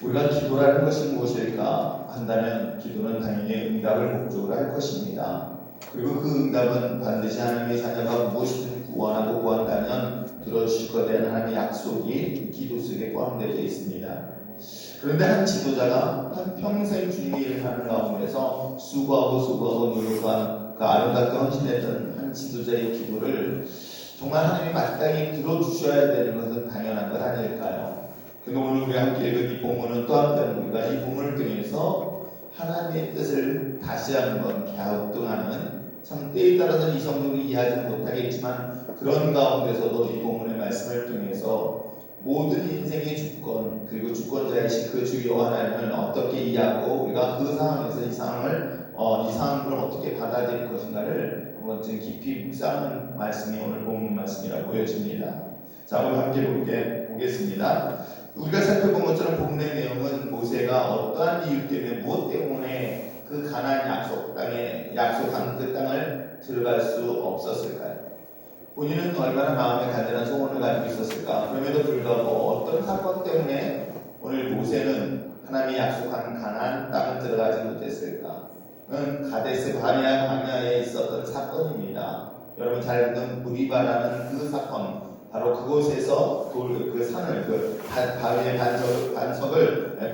우리가 기도라는 것이 무엇일까 한다면 기도는 당연히 응답을 목적으로 할 것입니다. 그리고 그 응답은 반드시 하나님의 자녀가 무엇이든 구원하고 구한다면 들어주실 것에 대한 하나님의 약속이 기도 속에 포함되어 있습니다. 그런데 한 지도자가 한 평생 주님의 일을 하는 가운데서 수고하고 노력한 그 아름답게 헌신했던 한 지도자의 기도를 정말 하나님이 마땅히 들어주셔야 되는 것은 당연한 것 아닐까요? 그런데 오늘 우리가 함께 읽은 이 본문은 또 한편 우리가 이 본문을 통해서 하나님의 뜻을 다시 한번 갸우뚱하는, 참 때에 따라서는 이성적으로 이해하지 못하겠지만 그런 가운데서도 이 본문의 말씀을 통해서 모든 인생의 주권 그리고 주권자이신 그 주 여호와 하나님을 어떻게 이해하고 우리가 그 상황에서 이 상황을 어떻게 받아들일 것인가를 한번 좀 깊이 묵상하는 말씀이 오늘 본문 말씀이라고 보여집니다. 자, 오늘 함께 보겠습니다. 우리가 살펴본 것처럼 본문의 내용은 모세가 어떠한 이유 때문에 무엇 때문에 그 가나안 약속 땅에 약속한 그 땅을 들어갈 수 없었을까요? 본인은 얼마나 마음에 간절한 소원을 가지고 있었을까? 그럼에도 불구하고 어떤 사건 때문에 오늘 모세는 하나님이 약속한 가나안 땅을 들어가지 못했을까? 그건 가데스 바네아 광야에 있었던 사건입니다. 여러분 잘 아는 무리바라는 그 사건, 바로 그곳에서 그 산을 바위의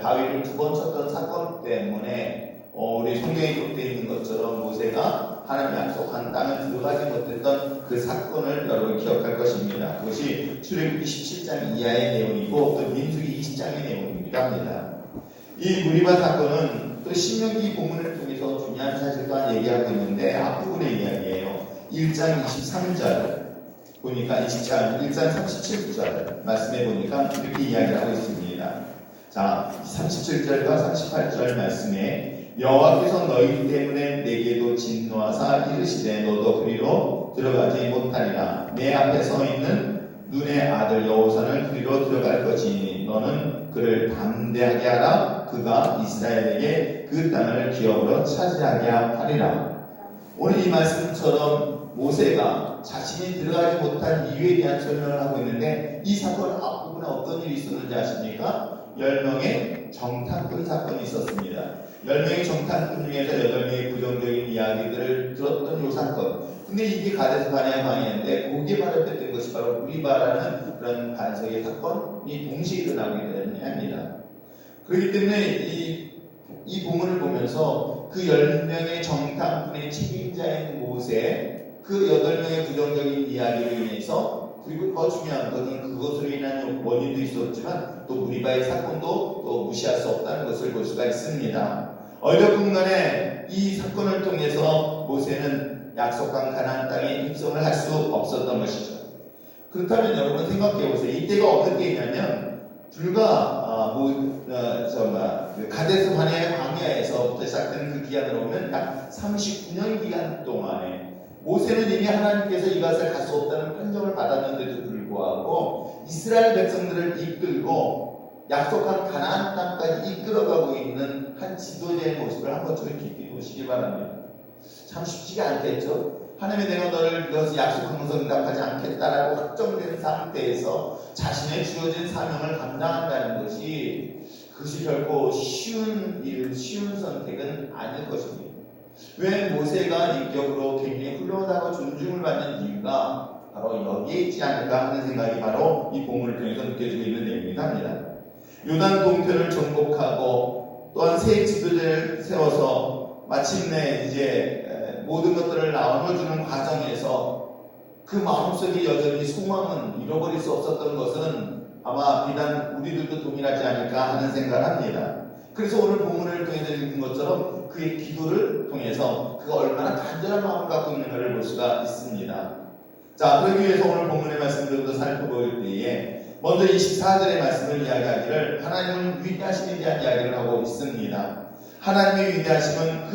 바위를 두 번 쳤던 사건 때문에 우리 성경에 기록되어 있는 것처럼 모세가 하나님 약속한 땅을 들어가지 못했던 그 사건을 여러분 기억할 것입니다. 그것이 출애굽기 17장 이하의 내용이고 또 민수기 20장의 내용이기도 합니다. 이 무리바 사건은 또 신명기 본문을 통해서 중요한 사실 또한 얘기하고 있는데 앞부분의 이야기예요. 1장 23절 보니까 1장 37절 말씀해 보니까 이렇게 이야기를 하고 있습니다. 자, 37절과 38절 말씀에 여호와께서 너희 때문에 내게도 진노하사 이르시되 너도 그리로 들어가지 못하리라. 내 앞에 서 있는 눈의 아들 여호사는 그리로 들어갈 것이니 너는 그를 담대하게 하라. 그가 이스라엘에게 그 땅을 기업으로 차지하게 하리라. 오늘 이 말씀처럼 모세가 자신이 들어가지 못한 이유에 대한 설명을 하고 있는데 이 사건 앞부분에 어떤 일이 있었는지 아십니까? 10명의 정탐꾼 사건이 있었습니다. 10명의 정탐꾼 중에서 8명의 부정적인 이야기들을 들었던 이 사건. 근데 이게 가데스 바네아 광야인데 거기에 발효됐던 것이 바로 무리바라는 그런 반석의 사건이 동시에 일어나게 합니다. 그렇기 때문에 이 본문을 보면서 그 10명의 정탐꾼의 책임자인 모세, 그 8명의 부정적인 이야기로 인해서, 그리고 더 중요한 것은 그것으로 인한 원인도 있었지만 또 무리바의 사건도 또 무시할 수 없다는 것을 볼 수가 있습니다. 어쨌든 간에 이 사건을 통해서 모세는 약속한 가나안 땅에 입성을 할 수 없었던 것이죠. 그렇다면 여러분 생각해 보세요. 이때가 어떤 때냐면 불과 가데스 바네아 광야에서부터 시작된 그 기간으로 보면 약 39년 기간 동안에 모세는 이미 하나님께서 이것을 갈 수 없다는 판정을 받았는데도 불구하고 이스라엘 백성들을 이끌고 약속한 가나안 땅까지 이끌어가고 있는 한 지도자의 모습을 한번 좀 깊이 보시기 바랍니다. 참 쉽지가 않겠죠? 하나님이 내가 너를 이것을 약속한 것을 응답하지 않겠다라고 확정된 상태에서 자신의 주어진 사명을 감당한다는 것이 그것이 결코 쉬운 선택은 아닐 것입니다. 왜 모세가 인격으로 굉장히 훌륭하다고 존중을 받는 이유가 바로 여기에 있지 않을까 하는 생각이 바로 이 본문을 통해서 느껴지고 있는 내용이기도 합니다. 요단 동편을 정복하고 또한 새 지도자를 세워서 마침내 이제 모든 것들을 나눠주는 과정에서 그 마음속에 여전히 소망은 잃어버릴 수 없었던 것은 아마 비단 우리들도 동일하지 않을까 하는 생각을 합니다. 그래서 오늘 본문을 통해서 읽은 것처럼 그의 기도를 통해서 그가 얼마나 간절한 마음을 갖고 있는가를 볼 수가 있습니다. 자, 그러기 위해서 오늘 본문의 말씀들도 살펴볼 때에 먼저 24절의 말씀을 이야기하기를 하나님은 위대하심에 대한 이야기를 하고 있습니다. 하나님의 위대하심은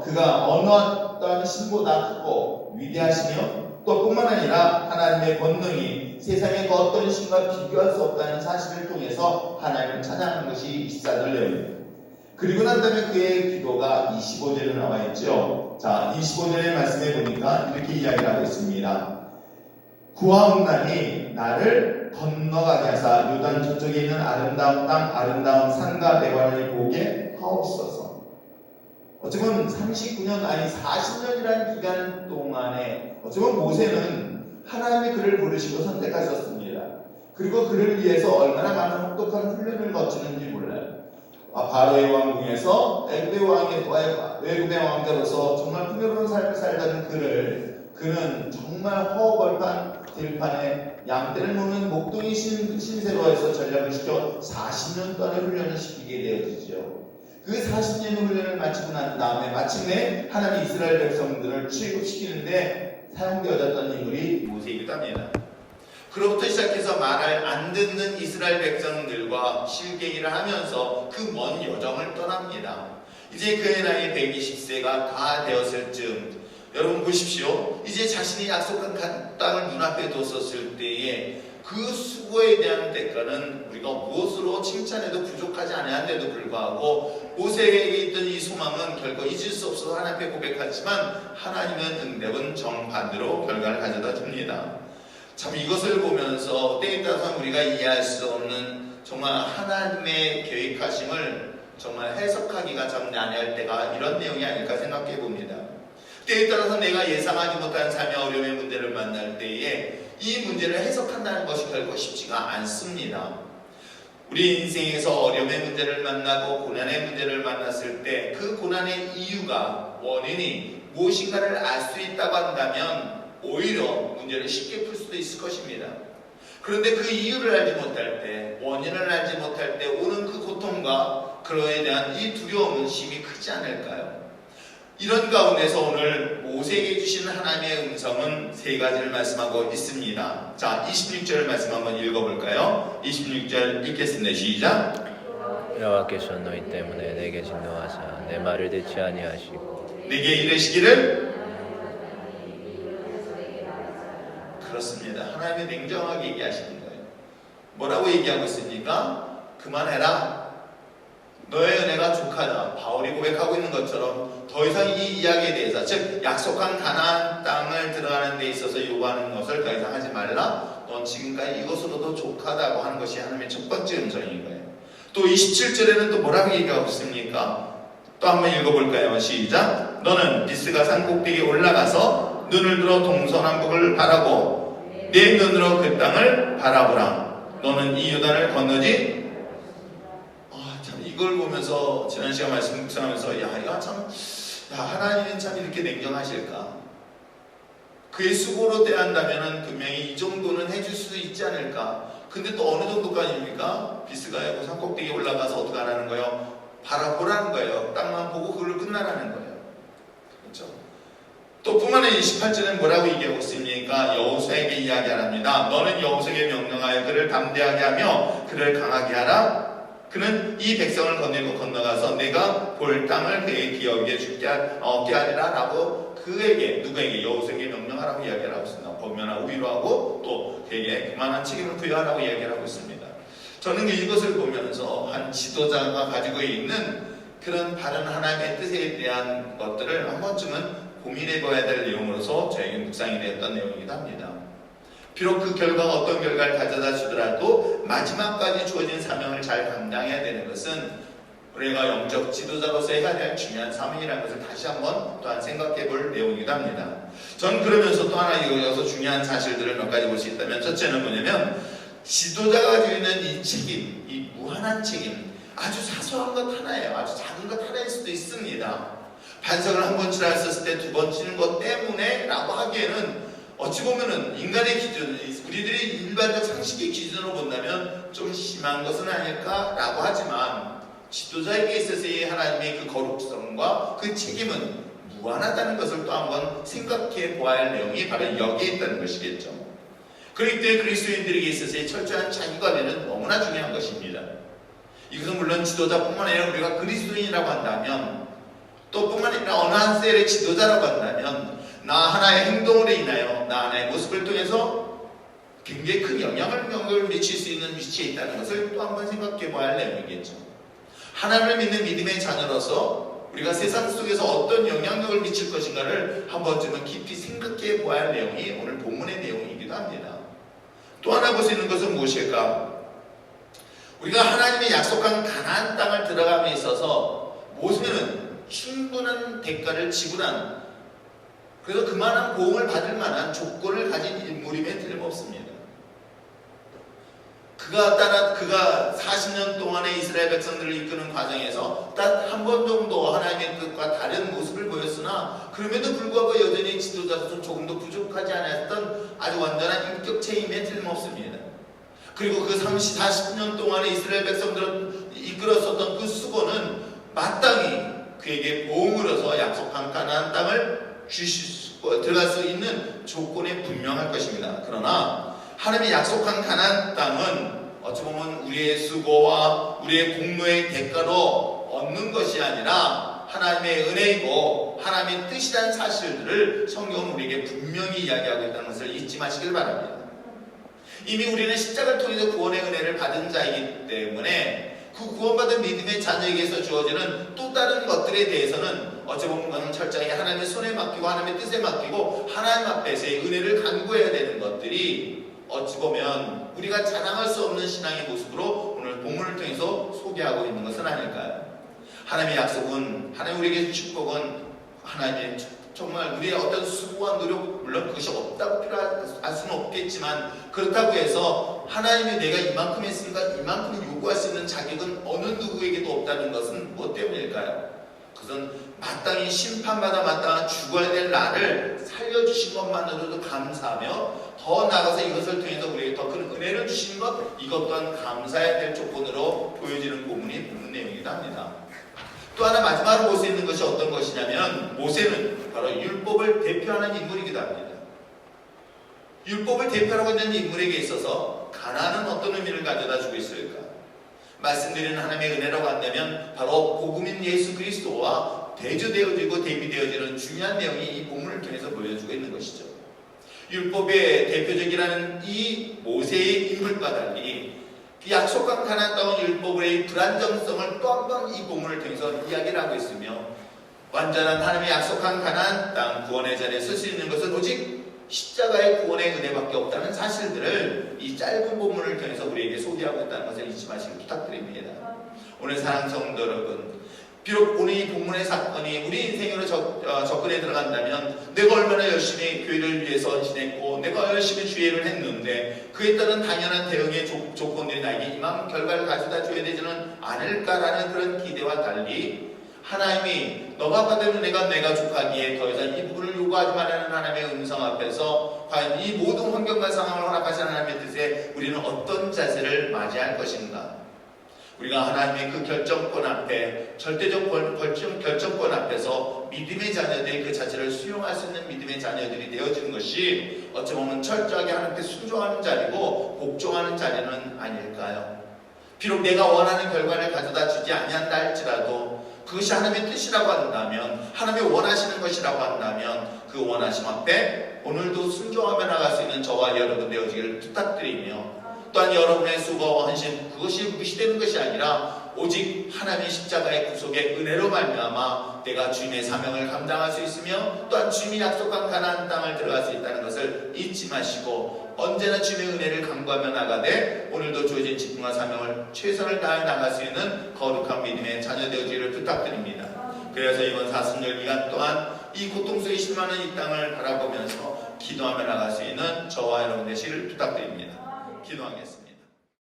그가 어느 어떤 신보다 크고 위대하시며 또 뿐만 아니라 하나님의 권능이 세상의 그 어떤 신과 비교할 수 없다는 사실을 통해서 하나님을 찬양하는 것이 24절 내용입니다. 그리고 난 다음에 그의 기도가 25절에 나와 있죠. 자, 25절의 말씀에 보니까 이렇게 이야기를 하고 있습니다. 구하옵나니 나를 건너가게 하사 요단 저쪽에 있는 아름다운 땅 아름다운 산과 내관을 보게 하옵소서. 어쩌면 39년 아니 40년이라는 기간 동안에 어쩌면 모세는 하나님의 그를 부르시고 선택하셨습니다. 그리고 그를 위해서 얼마나 많은 혹독한 훈련을 거치는지 몰라요. 바로의 왕궁에서 외국의 왕자로서 정말 풍요로운 삶을 살던 그는 정말 허벌판 들판에 양떼를 놓는 목동이 신세로 해서 전략을 시켜 40년 동안의 훈련을 시키게 되어지죠. 그 40년의 훈련을 마치고 난 다음에 마침내 하나님 이스라엘 백성들을 출애굽시키는데 사용되어졌던 인물이 모세이기도 합니다. 그로부터 시작해서 말을 안 듣는 이스라엘 백성들과 실갱이를 하면서 그 먼 여정을 떠납니다. 이제 그의 나이 120세가 다 되었을 즈음 여러분 보십시오. 이제 자신이 약속한 땅을 눈앞에 뒀었을 때에 그 수고에 대한 대가는 우리가 무엇으로 칭찬해도 부족하지 않은데도 불구하고 모세에게 있던 이 소망은 결코 잊을 수 없어서 하나님 앞에 고백하지만 하나님의 응답은 정반대로 결과를 가져다 줍니다. 참 이것을 보면서 때에 따라서 우리가 이해할 수 없는 정말 하나님의 계획하심을 정말 해석하기가 참 난해할 때가 이런 내용이 아닐까 생각해 봅니다. 때에 따라서 내가 예상하지 못한 삶의 어려움의 문제를 만날 때에 이 문제를 해석한다는 것이 결코 쉽지가 않습니다. 우리 인생에서 어려움의 문제를 만나고 고난의 문제를 만났을 때 그 고난의 이유가 원인이 무엇인가를 알 수 있다고 한다면 오히려 문제를 쉽게 풀 수도 있을 것입니다. 그런데 그 이유를 알지 못할 때, 원인을 알지 못할 때 오는 그 고통과 그로에 대한 이 두려움은 심히 크지 않을까요? 이런 가운데서 오늘 모세에게 주신 하나님의 음성은 세 가지를 말씀하고 있습니다. 자, 26절 말씀 한번 읽어볼까요? 26절 읽겠습니다. 시작. 여호와께서 너희 때문에 내게 진노하사 내 말을 듣지 아니하시고 내게 이르시기를 그렇습니다. 하나님이 냉정하게 얘기하시는 거예요. 뭐라고 얘기하고 있습니까? 그만해라. 너의 은혜가 족하다. 바울이 고백하고 있는 것처럼 더 이상 이 이야기에 대해서 즉 약속한 가나안 땅을 들어가는 데 있어서 요구하는 것을 더 이상 하지 말라. 넌 지금까지 이것으로도 족하다고 하는 것이 하나님의 첫 번째 음성인 거예요. 또 27절에는 또 뭐라고 얘기하고 있습니까? 또 한번 읽어볼까요? 시작. 너는 비스가 산 꼭대기에 올라가서 눈을 들어 동서남북을 바라고 내 눈으로 그 땅을 바라보라. 너는 이 요단을 건너지. 이걸 보면서 지난 시간 말씀 묵상하면서 이거 참 하나님은 참 이렇게 냉정하실까? 그의 수고로 대한다면 분명히 이 정도는 해줄 수 있지 않을까? 근데 또 어느 정도까지입니까? 비스가 산 꼭대기에 올라가서 어떻게 하라는 거예요? 바라보라는 거예요. 땅만 보고 그걸로 끝나라는 거예요. 그렇죠? 또 뿐만 아니라 28절은 뭐라고 얘기하고 있습니까? 여호수아에게 이야기합니다. 너는 여호수아에게 명령하여 그를 담대하게 하며 그를 강하게 하라. 그는 이 백성을 거느리고 건너가서 내가 볼 땅을 그의 기업에 얻게 하리라 라고 그에게 누구에게 여호수아에게 명령하라고 이야기를 하고 있습니다. 권면하고 위로하고 또 그에게 그만한 책임을 부여하라고 이야기를 하고 있습니다. 저는 이것을 보면서 한 지도자가 가지고 있는 그런 바른 하나님의 뜻에 대한 것들을 한 번쯤은 고민해 봐야 될 내용으로서 저에게 묵상이 되었던 내용이기도 합니다. 비록 그 결과가 어떤 결과를 가져다 주더라도 마지막까지 주어진 사명을 잘 감당해야 되는 것은 우리가 영적 지도자로서 해야 될 중요한 사명이라는 것을 다시 한번 또한 생각해 볼 내용이기도 합니다. 전 그러면서 또 하나 여기서 중요한 사실들을 몇 가지 볼 수 있다면, 첫째는 뭐냐면 지도자가 가지고 있는 이 책임, 이 무한한 책임, 아주 사소한 것 하나예요. 아주 작은 것 하나일 수도 있습니다. 반성을 한 번 치렀을 때 두 번 치는 것 때문에 라고 하기에는 어찌 보면은 인간의 기준, 우리들이 일반적 상식의 기준으로 본다면 좀 심한 것은 아닐까라고 하지만 지도자에게 있어서의 하나님의 그 거룩성과 그 책임은 무한하다는 것을 또 한번 생각해 보아야 할 내용이 바로 여기에 있다는 것이겠죠. 그렇기 때문에 그리스도인들에게 있어서의 철저한 자기관리는 너무나 중요한 것입니다. 이것은 물론 지도자뿐만 아니라 우리가 그리스도인이라고 한다면 또 뿐만 아니라 어느 한 셀의 지도자라고 한다면 나 하나의 행동으로 인하여 나 하나의 모습을 통해서 굉장히 큰 영향을 미칠 수 있는 위치에 있다는 것을 또 한번 생각해 봐야 할 내용이겠죠. 하나님을 믿는 믿음의 자녀로서 우리가 세상 속에서 어떤 영향력을 미칠 것인가를 한 번쯤은 깊이 생각해 봐야 할 내용이 오늘 본문의 내용이기도 합니다. 또 하나 볼 수 있는 것은 무엇일까? 우리가 하나님의 약속한 가나안 땅을 들어감에 있어서 모세는 충분한 대가를 지불한, 그래서 그만한 보응을 받을 만한 조건을 가진 인물임에 틀림없습니다. 그가 40년 동안의 이스라엘 백성들을 이끄는 과정에서 딱 한 번 정도 하나님의 뜻과 다른 모습을 보였으나 그럼에도 불구하고 여전히 지도자로서 조금도 부족하지 않았던 아주 완전한 인격체임에 틀림없습니다. 그리고 그 40년 동안의 이스라엘 백성들을 이끌었었던 그 수고는 마땅히 그에게 보응으로서 약속한 가나안 땅을 들어갈 수 있는 조건에 분명할 것입니다. 그러나 하나님이 약속한 가나안 땅은 어찌 보면 우리의 수고와 우리의 공로의 대가로 얻는 것이 아니라 하나님의 은혜이고 하나님의 뜻이라는 사실들을 성경은 우리에게 분명히 이야기하고 있다는 것을 잊지 마시길 바랍니다. 이미 우리는 십자가를 통해서 구원의 은혜를 받은 자이기 때문에 그 구원받은 믿음의 자녀에게서 주어지는 또 다른 것들에 대해서는 어찌 보면 그는 철저히 하나님의 손에 맡기고 하나님의 뜻에 맡기고 하나님 앞에서의 은혜를 간구해야 되는 것들이 어찌 보면 우리가 자랑할 수 없는 신앙의 모습으로 오늘 본문을 통해서 소개하고 있는 것은 아닐까요? 하나님의 약속은, 하나님 우리에게 축복은 하나님의 정말 우리의 어떤 수고와 노력, 물론 그것이 없다고 필요할 수는 없겠지만 그렇다고 해서 하나님이 내가 이만큼 했으니까 이만큼 요구할 수 있는 자격은 어느 누구에게도 없다는 것은 무엇 때문일까요? 그것은 마땅히 심판받아 마땅한 죽어야 될 나를 살려주신 것만으로도 감사하며 더 나아가서 이것을 통해서 우리에게 더 큰 은혜를 주신 것, 이것 또한 감사해야 될 조건으로 보여지는 본문 내용이기도 합니다. 또 하나 마지막으로 볼 수 있는 것이 어떤 것이냐면 모세는 바로 율법을 대표하는 인물이기도 합니다. 율법을 대표하고 있는 인물에게 있어서 가나안은 어떤 의미를 가져다 주고 있을까? 말씀드리는 하나님의 은혜라고 한다면 바로 복음인 예수 그리스도와 대조되어지고 대비되어지는 중요한 내용이 이 본문을 통해서 보여주고 있는 것이죠. 율법의 대표적이라는 이 모세의 인물과 달리 그 약속한 가나안 땅은 율법의 불안정성을 또 한 번 이 본문을 통해서 이야기를 하고 있으며 완전한 하나님의 약속한 가나안 땅 구원의 자리에 설 수 있는 것은 오직 십자가의 구원의 은혜밖에 없다는 사실들을 이 짧은 본문을 통해서 우리에게 소개하고 있다는 것을 잊지 마시길 부탁드립니다. 오늘 사랑하는 성도 여러분, 비록 오늘 이 본문의 사건이 우리 인생으로 접근해 들어간다면 내가 얼마나 열심히 교회를 위해서 지냈고 내가 열심히 주의를 했는데 그에 따른 당연한 대응의 조건들이 나에게 이만한 결과를 가져다 줘야 되지는 않을까라는 그런 기대와 달리 하나님이 너가 받은 은혜가 내가 족하기에 더 이상 이 부분을 요구하지 말라는 하나님의 음성 앞에서 과연 이 모든 환경과 상황을 허락하신 하나님의 뜻에 우리는 어떤 자세를 맞이할 것인가? 우리가 하나님의 그 결정권 앞에, 절대적 결정권 앞에서 믿음의 자녀들이 그 자체를 수용할 수 있는 믿음의 자녀들이 되어지는 것이 어찌 보면 철저하게 하나님께 순종하는 자리고 복종하는 자리는 아닐까요? 비록 내가 원하는 결과를 가져다 주지 아니한다 할지라도 그것이 하나님의 뜻이라고 한다면, 하나님이 원하시는 것이라고 한다면 그 원하심 앞에 오늘도 순종하며 나갈 수 있는 저와 여러분 되어지기를 부탁드리며 또한 여러분의 수고와 헌신 그것이 무시되는 것이 아니라 오직 하나님의 십자가의 구속의 은혜로 말미암아 내가 주님의 사명을 감당할 수 있으며 또한 주님이 약속한 가나안 땅을 들어갈 수 있다는 것을 잊지 마시고 언제나 주님의 은혜를 간구하며 나가되 오늘도 주어진 직분과 사명을 최선을 다해 나갈 수 있는 거룩한 믿음의 자녀 되어지기를 부탁드립니다. 그래서 이번 사순절 기간 동안 이 고통 속에 실망하는 이 땅을 바라보면서 기도하며 나갈 수 있는 저와 여러분 되시기를 부탁드립니다. 기도하겠습니다.